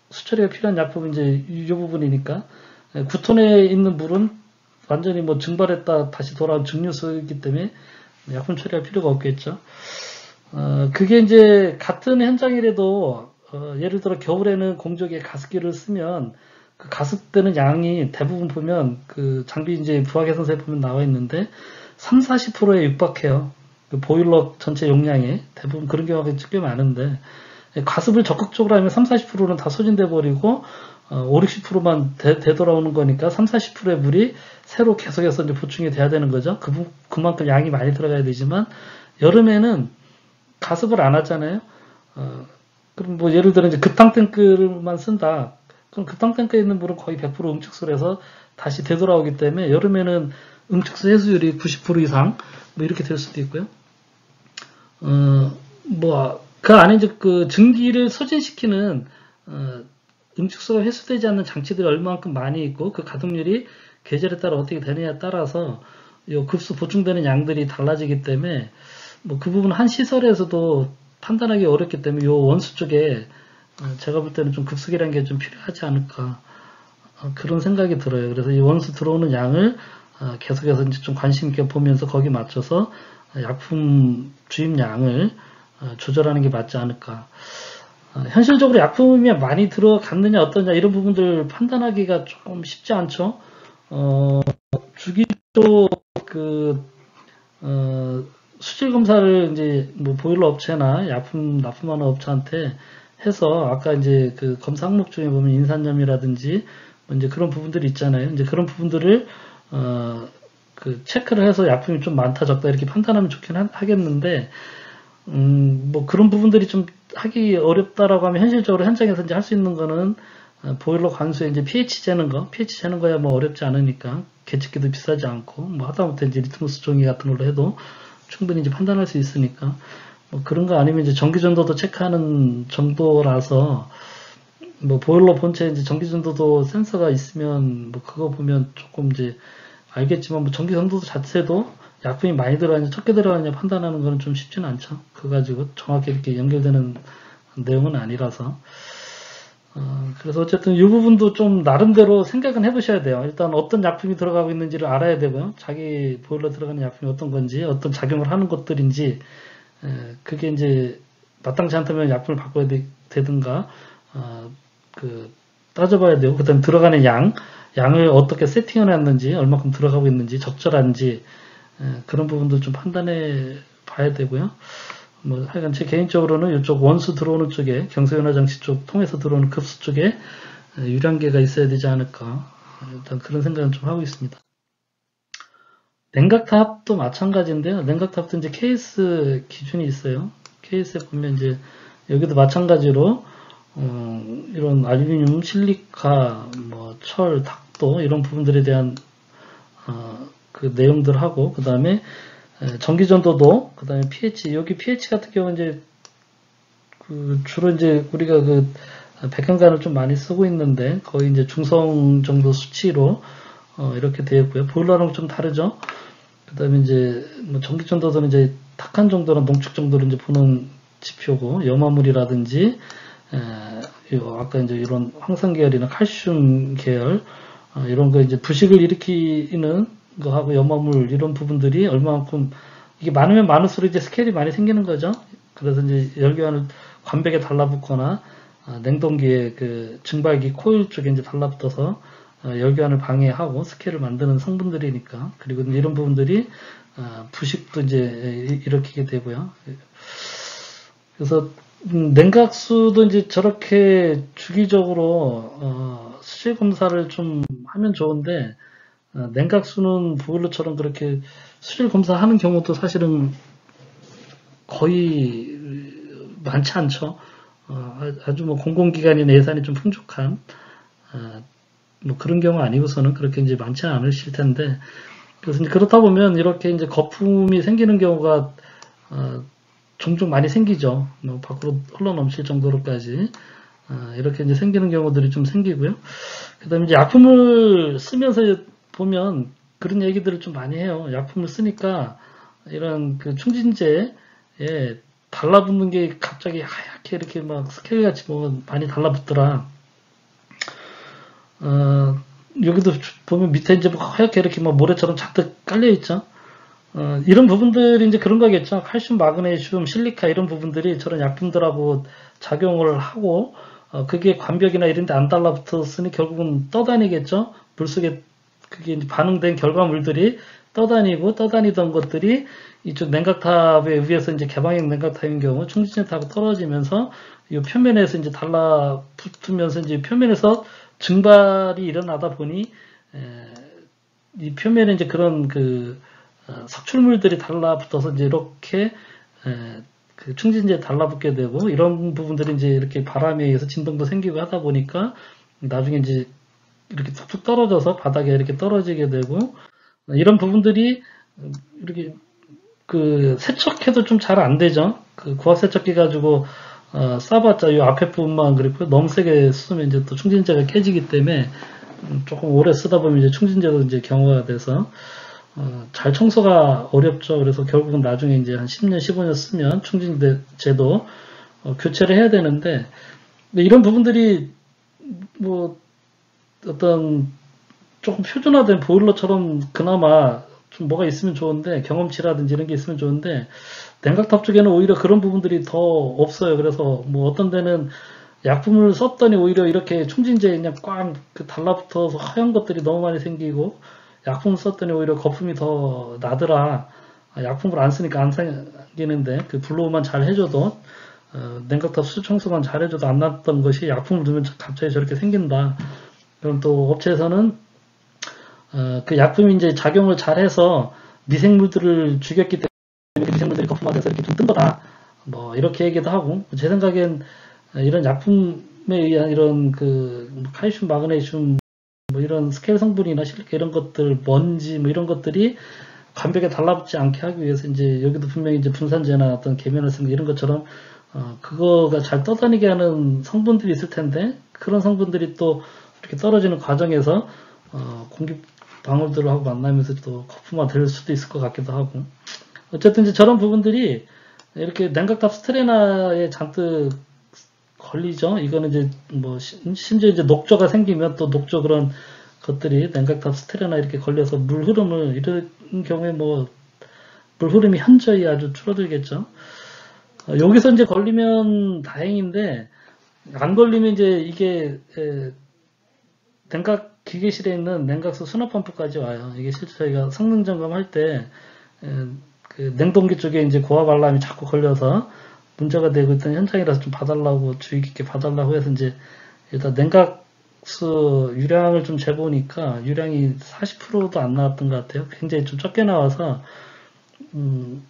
수처리가 필요한 약품은 이제 이 부분이니까. 9톤에 있는 물은 완전히 뭐 증발했다 다시 돌아온 증류수이기 때문에 약품 처리할 필요가 없겠죠. 그게 이제 같은 현장이라도 예를 들어 겨울에는 공조기에 가습기를 쓰면 그 가습되는 양이 대부분 보면 그 장비 이제 부하개선서에 보면 나와 있는데 30-40%에 육박해요. 그 보일러 전체 용량에 대부분 그런 경우가 꽤 많은데, 가습을 적극적으로 하면 30-40%는 다 소진돼 버리고 50-60%만 되돌아오는 거니까 30-40%의 물이 새로 계속해서 이제 보충이 돼야 되는 거죠. 그만큼 양이 많이 들어가야 되지만, 여름에는 가습을 안 하잖아요. 그럼 뭐 예를 들어 이제 급탕 탱크만 쓴다. 그럼 급탕 탱크에 있는 물은 거의 100% 응축수를 해서 다시 되돌아오기 때문에 여름에는 응축수 해수율이 90% 이상 뭐 이렇게 될 수도 있고요. 뭐 그 안에 이제 그 증기를 소진시키는 응축수가 회수되지 않는 장치들이 얼마만큼 많이 있고 그 가동률이 계절에 따라 어떻게 되느냐에 따라서 요 급수 보충되는 양들이 달라지기 때문에 뭐 그 부분 한 시설에서도 판단하기 어렵기 때문에 요 원수 쪽에 제가 볼 때는 좀 급수기라는 게 좀 필요하지 않을까 그런 생각이 들어요. 그래서 이 원수 들어오는 양을 계속해서 이제 좀 관심 있게 보면서 거기 맞춰서 약품 주입량을 조절하는 게 맞지 않을까. 현실적으로 약품이 많이 들어갔느냐 어떠냐 이런 부분들 판단하기가 좀 쉽지 않죠. 주기 쪽 수질 검사를 이제 뭐 보일러 업체나 약품 납품하는 업체한테 해서 아까 이제 그 검사 항목 중에 보면 인산염이라든지 뭐 이제 그런 부분들이 있잖아요. 이제 그런 부분들을 체크를 해서 약품이 좀 많다 적다 이렇게 판단하면 좋긴 하겠는데, 뭐 그런 부분들이 좀 하기 어렵다라고 하면 현실적으로 현장에서 이제 할 수 있는 거는 보일러 관수에 이제 pH 재는 거야 뭐 어렵지 않으니까 계측기도 비싸지 않고 뭐 하다못해 이제 리트머스 종이 같은 걸로 해도 충분히 이제 판단할 수 있으니까 뭐 그런 거 아니면 이제 전기전도도 체크하는 정도라서 뭐 보일러 본체에 이제 전기전도도 센서가 있으면 뭐 그거 보면 조금 이제 알겠지만 뭐 전기전도도 자체도 약품이 많이 들어가냐 적게 들어가냐 판단하는 거는 좀 쉽지는 않죠. 그거 가지고 정확히 이렇게 연결되는 내용은 아니라서. 그래서 어쨌든 이 부분도 좀 나름대로 생각은 해보셔야 돼요. 일단 어떤 약품이 들어가고 있는지를 알아야 되고요. 자기 보일러 들어가는 약품이 어떤 건지, 어떤 작용을 하는 것들인지, 그게 이제 마땅치 않다면 약품을 바꿔야 되든가, 따져봐야 되고, 그 다음에 들어가는 양을 어떻게 세팅을 했는지, 얼마큼 들어가고 있는지, 적절한지, 그런 부분도 좀 판단해 봐야 되고요. 뭐 하여간 제 개인적으로는 이쪽 원수 들어오는 쪽에 경소연화 장치 쪽 통해서 들어오는 급수 쪽에 유량계가 있어야 되지 않을까, 일단 그런 생각은 좀 하고 있습니다. 냉각탑도 마찬가지인데요. 냉각탑도 이제 케이스 기준이 있어요. 케이스에 보면 이제 여기도 마찬가지로 이런 알루미늄, 실리카, 뭐 철, 탁도 이런 부분들에 대한 그 내용들하고, 그 다음에 전기전도도, 그 다음에 pH, 여기 pH 같은 경우는 이제 주로 이제 우리가 백현관을 좀 많이 쓰고 있는데 거의 이제 중성 정도 수치로 이렇게 되어 있고요. 보일러랑 좀 다르죠. 그 다음에 이제 뭐 전기전도도는 이제 탁한 정도나 농축 정도를 이제 보는 지표고, 염화물이라든지 아까 이제 이런 황산 계열이나 칼슘 계열 이런 거 이제 부식을 일으키는 거하고 염화물 이런 부분들이 얼마만큼 이게 많으면 많을수록 이제 스케일이 많이 생기는 거죠. 그래서 이제 열교환을 관백에 달라붙거나 냉동기에 그 증발기 코일 쪽에 이제 달라붙어서 열교환을 방해하고 스케일을 만드는 성분들이니까, 그리고 이런 부분들이 부식도 이제 일으키게 되고요. 그래서 냉각수도 이제 저렇게 주기적으로 수질 검사를 좀 하면 좋은데, 냉각수는 보일러처럼 그렇게 수질 검사하는 경우도 사실은 거의 많지 않죠. 아주 뭐 공공기관이나 예산이 좀 풍족한 뭐 그런 경우 아니고서는 그렇게 이제 많지 않으실 텐데, 그래서 이제 그렇다 보면 이렇게 이제 거품이 생기는 경우가 종종 많이 생기죠. 뭐 밖으로 흘러넘칠 정도로까지 이렇게 이제 생기는 경우들이 좀 생기고요. 그다음에 이제 약품을 쓰면서 보면 그런 얘기들을 좀 많이 해요. 약품을 쓰니까 이런 그 충진제에 달라붙는 게 갑자기 하얗게 이렇게 막 스케일같이 뭐 많이 달라붙더라. 여기도 보면 밑에 이제 뭐 하얗게 이렇게 막 모래처럼 잔뜩 깔려 있죠. 이런 부분들이 이제 그런 거겠죠. 칼슘, 마그네슘, 실리카 이런 부분들이 저런 약품들하고 작용을 하고 그게 관벽이나 이런 데 안 달라붙었으니 결국은 떠다니겠죠. 물속에 그게 이제 반응된 결과물들이 떠다니던 것들이 이쪽 냉각탑에 의해서 이제 개방형 냉각탑인 경우 충진제 타고 떨어지면서 이 표면에서 이제 달라붙으면서 이제 표면에서 증발이 일어나다 보니 이 표면에 이제 그런 그 석출물들이 달라붙어서 이제 이렇게 그 충진제에 달라붙게 되고 이런 부분들이 이제 이렇게 바람에 의해서 진동도 생기고 하다 보니까 나중에 이제 이렇게 툭툭 떨어져서 바닥에 이렇게 떨어지게 되고 이런 부분들이 이렇게 그 세척해도 좀 잘 안 되죠. 그 고압 세척기 가지고 쏴봤자 이 앞에 부분만 그리고 너무 세게 쓰면 이제 또 충진제가 깨지기 때문에 조금 오래 쓰다 보면 이제 충진제도 이제 경화가 돼서 잘 청소가 어렵죠. 그래서 결국은 나중에 이제 한 10년, 15년 쓰면 충진제도 교체를 해야 되는데 이런 부분들이 뭐 어떤 조금 표준화된 보일러처럼 그나마 좀 뭐가 있으면 좋은데 경험치라든지 이런 게 있으면 좋은데 냉각탑 쪽에는 오히려 그런 부분들이 더 없어요. 그래서 뭐 어떤 데는 약품을 썼더니 오히려 이렇게 충진제에 그냥 꽉 달라붙어서 하얀 것들이 너무 많이 생기고 약품을 썼더니 오히려 거품이 더 나더라. 약품을 안 쓰니까 안 생기는데 그 블로우만 잘 해줘도 냉각탑 수조 청소만 잘 해줘도 안 났던 것이 약품을 두면 갑자기 저렇게 생긴다. 그럼 또 업체에서는 그 약품이 이제 작용을 잘 해서 미생물들을 죽였기 때문에 미생물들이 거품화돼서 이렇게 좀 뜬 거다. 뭐 이렇게 얘기도 하고 제 생각엔 이런 약품에 의한 이런 그 칼슘, 마그네슘 뭐 이런 스케일 성분이나 실리카 이런 것들, 먼지 뭐 이런 것들이 관벽에 달라붙지 않게 하기 위해서 이제 여기도 분명히 이제 분산제나 어떤 계면활성 이런 것처럼 그거가 잘 떠다니게 하는 성분들이 있을 텐데 그런 성분들이 또 이렇게 떨어지는 과정에서 공기 방울들하고 만나면서 또 거품화 될 수도 있을 것 같기도 하고 어쨌든 이제 저런 부분들이 이렇게 냉각탑 스트레나에 잔뜩 걸리죠. 이거는 이제 뭐 심지어 이제 녹조가 생기면 또 녹조 그런 것들이 냉각탑 스트레나 이렇게 걸려서 물 흐름을 이런 경우에 뭐 물 흐름이 현저히 아주 줄어들겠죠. 여기서 이제 걸리면 다행인데 안 걸리면 이제 이게 냉각 기계실에 있는 냉각수 수납 펌프까지 와요. 이게 실제 저희가 성능 점검할 때 그 냉동기 쪽에 이제 고압 알람이 자꾸 걸려서 문제가 되고 있던 현장이라서 좀 봐달라고 주의 깊게 봐달라고 해서 이제 일단 냉각수 유량을 좀 재보니까 유량이 40%도 안 나왔던 것 같아요. 굉장히 좀 적게 나와서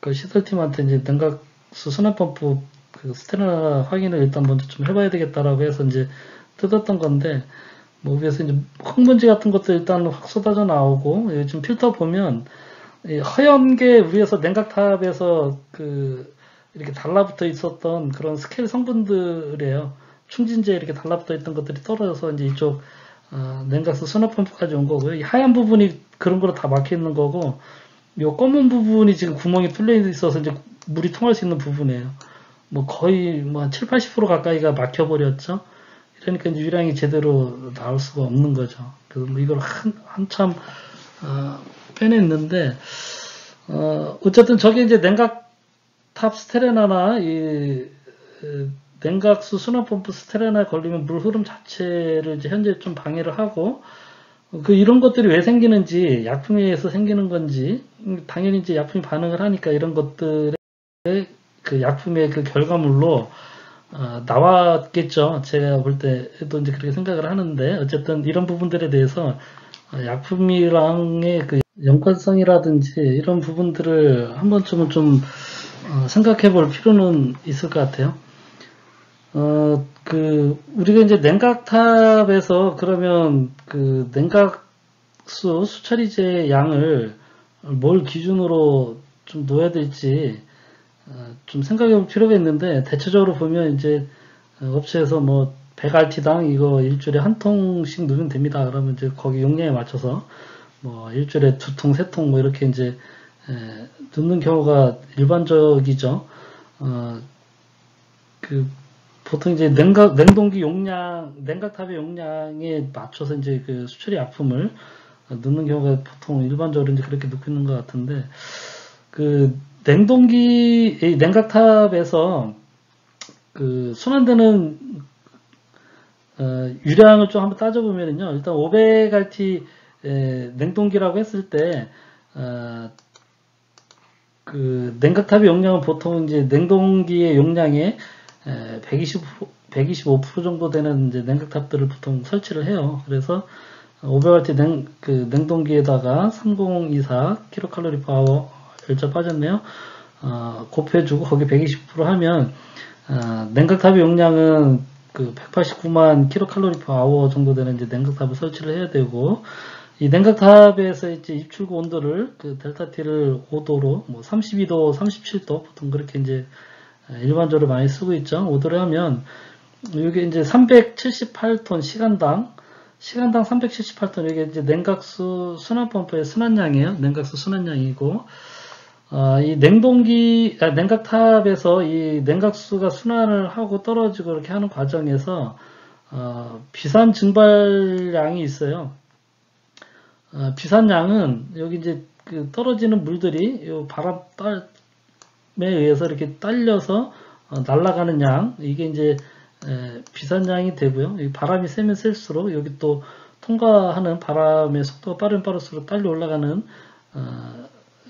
그 시설팀한테 이제 냉각수 수납 펌프 그 스테나 확인을 일단 먼저 좀 해봐야 되겠다라고 해서 이제 뜯었던 건데 뭐 위에서 이제 흙먼지 같은 것도 일단 확 쏟아져 나오고 요즘 필터 보면 허연 게 위에서 냉각탑에서 그 이렇게 달라붙어 있었던 그런 스케일 성분들이에요. 충진제에 이렇게 달라붙어 있던 것들이 떨어져서 이제 이쪽 냉각수 수납 펌프까지 온 거고요. 이 하얀 부분이 그런 거로 다 막혀 있는 거고 이 검은 부분이 지금 구멍이 뚫려 있어서 이제 물이 통할 수 있는 부분이에요. 뭐 거의 뭐 한 7, 80% 가까이가 막혀 버렸죠. 그러니까 이제 유량이 제대로 나올 수가 없는 거죠. 그래서 뭐 이걸 한참 빼냈는데 어쨌든 저게 이제 냉각탑 스테레나나 이 냉각수 수납펌프 스테레나에 걸리면 물 흐름 자체를 이제 현재 좀 방해를 하고 그 이런 것들이 왜 생기는지 약품에 의해서 생기는 건지 당연히 이제 약품이 반응을 하니까 이런 것들의 그 약품의 그 결과물로 나왔겠죠. 제가 볼 때도 이제 그렇게 생각을 하는데 어쨌든 이런 부분들에 대해서 약품이랑의 그 연관성이라든지 이런 부분들을 한 번쯤은 좀 생각해 볼 필요는 있을 것 같아요. 우리가 이제 냉각탑에서 그러면 그 냉각수 수처리제 양을 뭘 기준으로 좀 놓아야 될지 좀 생각해 볼 필요가 있는데, 대체적으로 보면 이제 업체에서 뭐 100RT당 이거 일주일에 한 통씩 넣으면 됩니다. 그러면 이제 거기 용량에 맞춰서 뭐 일주일에 2통, 3통 뭐 이렇게 이제 넣는 경우가 일반적이죠. 보통 이제 냉동기 용량, 냉각탑의 용량에 맞춰서 이제 그 수처리 약품을 넣는 경우가 보통 일반적으로 이제 그렇게 넣고 있는 것 같은데, 냉각탑에서 그 순환되는 유량을 좀 한번 따져보면요. 일단 500RT 냉동기라고 했을 때, 그 냉각탑의 용량은 보통 이제 냉동기의 용량의 125% 정도 되는 이제 냉각탑들을 보통 설치를 해요. 그래서 500W 냉동기에다가 3024 kcal/h 열차 빠졌네요. 곱해주고 거기 120% 하면 냉각탑의 용량은 그 189만 kcal/h 정도 되는 이제 냉각탑을 설치를 해야 되고, 이 냉각탑에서 이제 입출구 온도를 그 델타 T를 5도로 뭐 32도, 37도 보통 그렇게 이제 일반적으로 많이 쓰고 있죠. 5도로 하면 이게 이제 378톤 시간당 378톤, 이게 이제 냉각수 순환 펌프의 순환량이에요. 냉각수 순환량이고, 이 냉각탑에서 이 냉각수가 순환을 하고 떨어지고 이렇게 하는 과정에서 비산 증발량이 있어요. 비산량은 여기 이제 그 떨어지는 물들이 이 바람에 의해서 이렇게 딸려서 날아가는 양, 이게 이제 비산량이 되고요. 바람이 세면 셀수록 여기 또 통과하는 바람의 속도가 빠르면 빠를수록 딸려 올라가는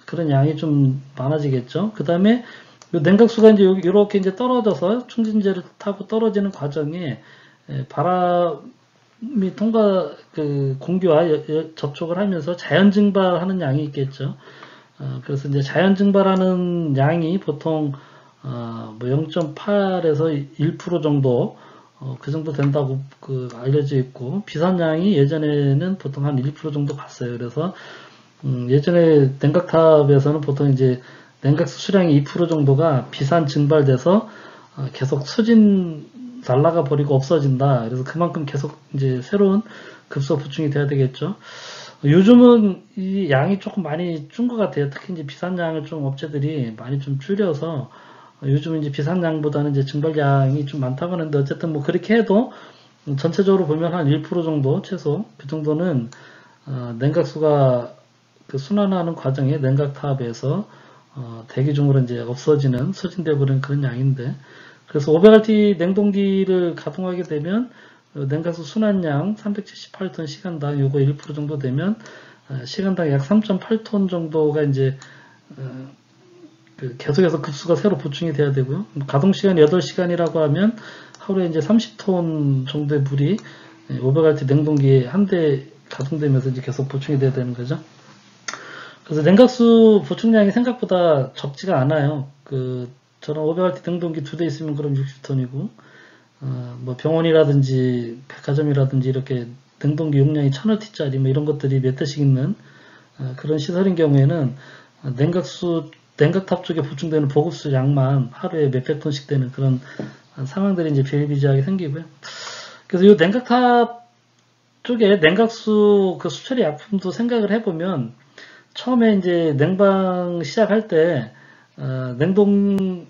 그런 양이 좀 많아지겠죠. 그 다음에 냉각수가 이제 이렇게 이제 떨어져서 충진재를 타고 떨어지는 과정에 바람이 공기와 접촉을 하면서 자연 증발하는 양이 있겠죠. 그래서 이제 자연 증발하는 양이 보통 뭐 0.8에서 1% 정도 그 정도 된다고 알려져 있고, 비산량이 예전에는 보통 한 1% 정도 갔어요. 그래서 예전에 냉각탑에서는 보통 이제 냉각수 수량이 2% 정도가 비산 증발돼서 계속 날아가 버리고 없어진다. 그래서 그만큼 계속 이제 새로운 급소 보충이 돼야 되겠죠. 요즘은 이 양이 조금 많이 준 것 같아요. 특히 이제 비산량을 좀 업체들이 많이 좀 줄여서 요즘은 이제 비산량보다는 이제 증발량이 좀 많다고 하는데, 어쨌든 뭐 그렇게 해도 전체적으로 보면 한 1% 정도 최소 그 정도는 냉각수가 그 순환하는 과정에 냉각탑에서 대기 중으로 이제 없어지는, 소진되어 버리는 그런 양인데, 그래서 500RT 냉동기를 가동하게 되면 냉각수 순환량 378톤 시간당 요거 1% 정도 되면 시간당 약 3.8톤 정도가 이제 계속해서 급수가 새로 보충이 돼야 되고요. 가동시간이 8시간이라고 하면 하루에 이제 30톤 정도의 물이 500RT 냉동기에 한 대 가동되면서 이제 계속 보충이 돼야 되는 거죠. 그래서 냉각수 보충량이 생각보다 적지가 않아요. 저런 500RT 냉동기 2대 있으면 그럼 60톤이고, 뭐 병원이라든지 백화점이라든지 이렇게 냉동기 용량이 1000RT짜리 뭐 이런 것들이 몇 대씩 있는 그런 시설인 경우에는 냉각탑 쪽에 보충되는 보급수 양만 하루에 몇백 톤씩 되는 그런 상황들이 이제 비일비재하게 생기고요. 그래서 이 냉각탑 쪽에 냉각수 그 수처리 약품도 생각을 해보면, 처음에 이제 냉방 시작할 때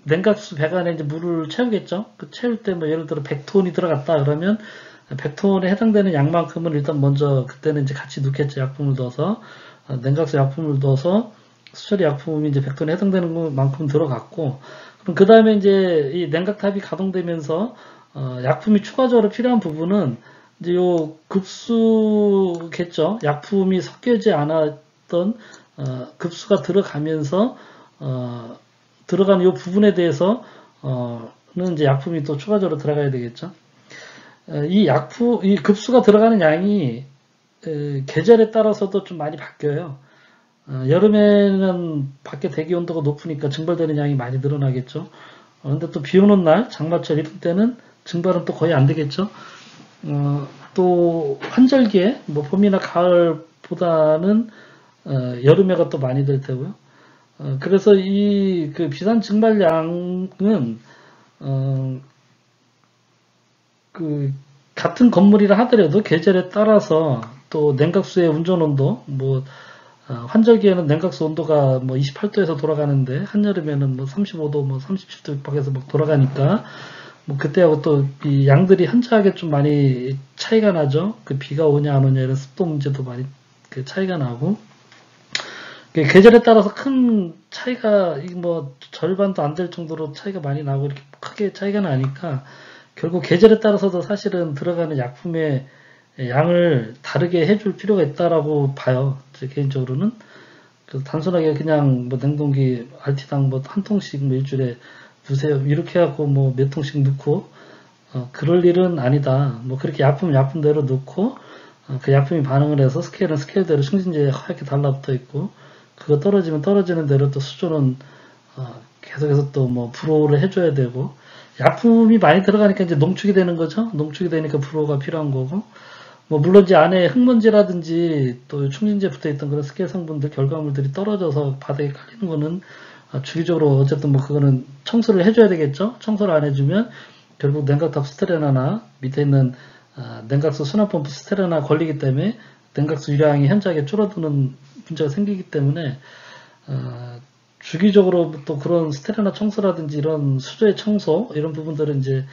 냉각수 배관에 이제 물을 채우겠죠. 그 채울 때 뭐 예를 들어 100톤이 들어갔다 그러면 100톤에 해당되는 양만큼은 일단 먼저 그때는 이제 같이 넣겠죠. 약품을 넣어서 냉각수 약품을 넣어서 수처리 약품이 이제 100톤에 해당되는 만큼 들어갔고, 그럼 그 다음에 이제 이 냉각탑이 가동되면서 약품이 추가적으로 필요한 부분은 이제 요 급수겠죠. 약품이 섞여지 않았던 급수가 들어가면서 들어간 이 부분에 대해서는 이제 약품이 또 추가적으로 들어가야 되겠죠. 이 급수가 들어가는 양이 계절에 따라서도 좀 많이 바뀌어요. 여름에는 밖에 대기 온도가 높으니까 증발되는 양이 많이 늘어나겠죠. 그런데 또 비 오는 날, 장마철 이럴 때는 증발은 또 거의 안 되겠죠. 또 환절기에 뭐 봄이나 가을보다는 여름에가 또 많이 될 테고요. 그래서 이 그 비산 증발량은 그 같은 건물이라 하더라도 계절에 따라서 또 냉각수의 운전 온도 뭐 환절기에는 냉각수 온도가 뭐 28도에서 돌아가는데 한여름에는 뭐 35도 뭐 37도 밖에서 막 돌아가니까 뭐 그때하고 또 이 양들이 현저하게 좀 많이 차이가 나죠. 그 비가 오냐 안 오냐 이런 습도 문제도 많이 그 차이가 나고 계절에 따라서 큰 차이가 뭐 절반도 안 될 정도로 차이가 많이 나고 이렇게 크게 차이가 나니까 결국 계절에 따라서도 사실은 들어가는 약품의 양을 다르게 해줄 필요가 있다라고 봐요. 제 개인적으로는. 그래서 단순하게 그냥 뭐 냉동기 RT당 뭐 한 통씩 뭐 일주일에 두세요 이렇게 해갖고 뭐 몇 통씩 넣고 그럴 일은 아니다. 뭐 그렇게 약품대로 넣고 그 약품이 반응을 해서 스케일은 스케일대로 충진제에 하얗게 달라붙어 있고 그거 떨어지면 떨어지는 대로 또 수조는 계속해서 또 뭐 불호를 해줘야 되고 약품이 많이 들어가니까 이제 농축이 되는 거죠. 농축이 되니까 불호가 필요한 거고 뭐 물론 이제 안에 흙먼지라든지 또 충진제에 붙어있던 그런 스케일 성분들 결과물들이 떨어져서 바닥에 깔리는 거는 주기적으로 어쨌든 뭐 그거는 청소를 해줘야 되겠죠. 청소를 안 해주면 결국 냉각탑 스테레나나 밑에 있는 냉각수 순환펌프 스테레나 걸리기 때문에 냉각수 유량이 현저하게 줄어드는 문제가 생기기 때문에 주기적으로 또 그런 스테레나 청소라든지 이런 수조의 청소 이런 부분들은 이제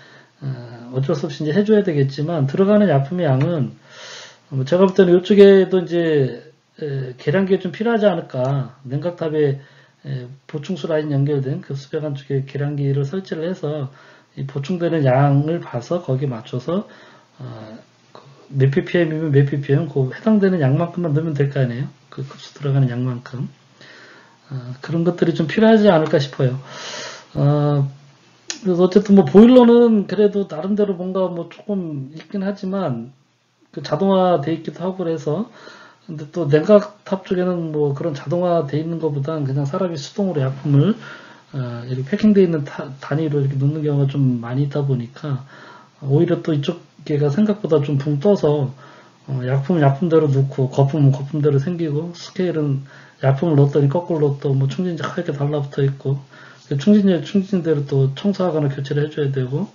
어쩔 수 없이 이제 해줘야 되겠지만 들어가는 약품의 양은 제가 볼 때는 이쪽에도 이제 계량기가 좀 필요하지 않을까. 냉각탑에 보충수 라인 연결된 그 수배관 쪽에 계량기를 설치를 해서 이 보충되는 양을 봐서 거기에 맞춰서 몇 ppm이면 몇 ppm 그 해당되는 양만큼만 넣으면 될 거 아니에요. 그 급수 들어가는 양만큼 그런 것들이 좀 필요하지 않을까 싶어요. 그래서 어쨌든 뭐 보일러는 그래도 나름대로 뭔가 뭐 조금 있긴 하지만 그 자동화 돼 있기도 하고 그래서 근데 또 냉각탑 쪽에는 뭐 그런 자동화 돼 있는 것보단 그냥 사람이 수동으로 약품을 이렇게 패킹되어 있는 단위로 이렇게 넣는 경우가 좀 많이 있다 보니까 오히려 또 이쪽 게가 생각보다 좀 붕 떠서 약품은 약품대로 넣고 거품은 거품대로 생기고 스케일은 약품을 넣었더니 거꾸로 또 뭐 충진제 하얗게 달라붙어 있고 충진대로 또 청소하거나 교체를 해줘야 되고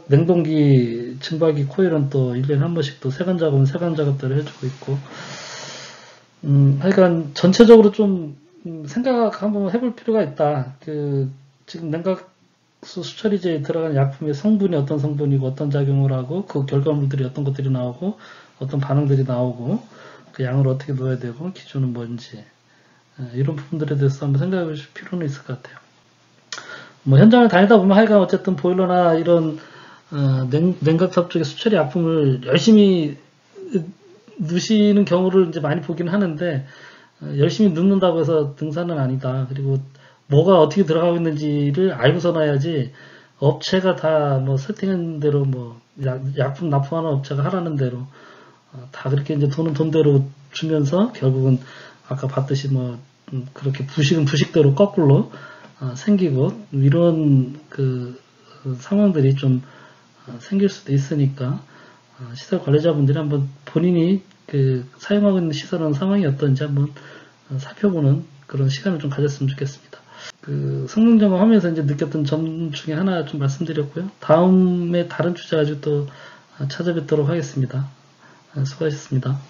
냉동기 증발기 코일은 또 1년에 한 번씩 또 세관 작업들을 해주고 있고 하여간 전체적으로 좀 생각 한번 해볼 필요가 있다. 지금 냉각수 수처리제에 들어가는 약품의 성분이 어떤 성분이고 어떤 작용을 하고 그 결과물들이 어떤 것들이 나오고 어떤 반응들이 나오고 그 양을 어떻게 넣어야 되고 기준은 뭔지 이런 부분들에 대해서 한번 생각해 보실 필요는 있을 것 같아요. 뭐 현장을 다니다 보면 하여간 어쨌든 보일러나 이런 냉각탑 쪽에 수처리 약품을 열심히 넣으시는 경우를 이제 많이 보긴 하는데 열심히 넣는다고 해서 등산은 아니다. 그리고 뭐가 어떻게 들어가고 있는지를 알고서 놔야지 업체가 다 뭐 세팅한 대로 뭐 약품 납품하는 업체가 하라는 대로 다 그렇게 이제 돈은 돈대로 주면서 결국은 아까 봤듯이 뭐 그렇게 부식은 부식대로 거꾸로 생기고 이런 그 상황들이 좀 생길 수도 있으니까 시설 관리자분들이 한번 본인이 그 사용하고 있는 시설은 상황이 어떤지 한번 살펴보는 그런 시간을 좀 가졌으면 좋겠습니다. 그 성능 점검하면서 이제 느꼈던 점 중에 하나 좀 말씀드렸고요. 다음에 다른 주제 가지고 또 찾아뵙도록 하겠습니다. 수고하셨습니다.